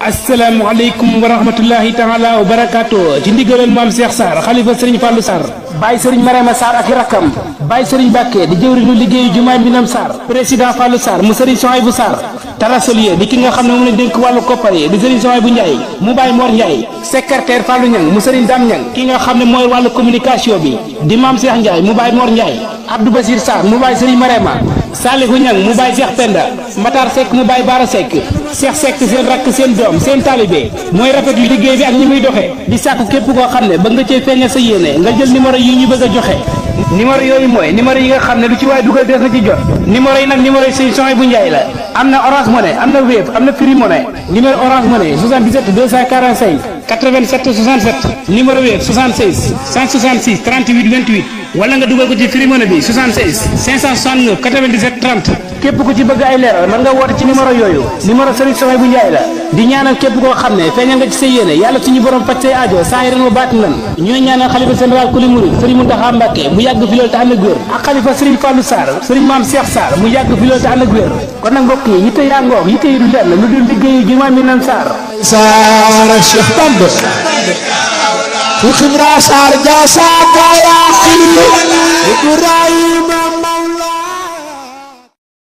asalaamaaleykum wa rahmatullahi taala wa barakaatu ci ndigalal maam Cheikh Sarr xalifa Serigne Fallou Sarr Baye Serigne Marema Sarr ak i rakkam Baye Serigne Bakke di jëwriñu liggéeyu jumaay Minam Sarr président Fallou Sarr mu Serigne Souhaïbou Sarr tarasolier di ki nga xam ne moom lañ dénk wàllu koppar yi di Serigne Souhaïbou Ndiaye mu Baye Mor Ndiaye secrétaire Fallou Niang mu Serigne Dame Niang ki nga xam ne mooy wàllu communication bi di maam Cheikh Ndiaye mu Baye Mor Ndiaye Abdou Basir Sarr mu Baye Serigne Marema Salihou Niang mu Baye Cheikh Penda Matar Seck mu Baye Bara Seck Cheikh Seck seen rakk seen doom seen talibé mooy rafetlu liggéey bi ak ñi muy doxee di sàkku képp koo xam ne ba nga cee feeñal sa yéene nga jël numéro yi ñu bëgg a joxe numéro yooyu mooy numéro yi nga xam ne lu ci waay dugal des na ci jot numéro yi nag numéro yi Serigne Souhaïbou Ndiaye la am na Orange Money am na Wave am na Free Money numéro Orange Money 77 245 87 67 numéro Wave 76 166 38 28 wala nga dugal ko ci Free Money bi 76 569 97 30 képp ku ci bëgg ay leeral mën nga woote ci numéro yooyu numéro Serigne Souhaïbou Ndiaye la di ñaanal képp koo xam ne feeñal nga ci sa yéene yàlla suñu borom faj say aajo saa yi ren wa baati lan ñooy ñaanal xalifa général kuli murid Serigne Mountakha Mbacké mu yàgg fi loolu te ànd ak wér ak xalifa Serigne Fallou Sarr Serigne Mame Cheikh Sarr mu yàgg fi loolu te ànd ak wér kon nag mbokk yi yitte yaa ngoog yitte yi du lenn lu dul liggéeyu jumaa Minam Sarr Sarr Cheikh Bamba Xibra Sarr Dia Sarr Ibrahima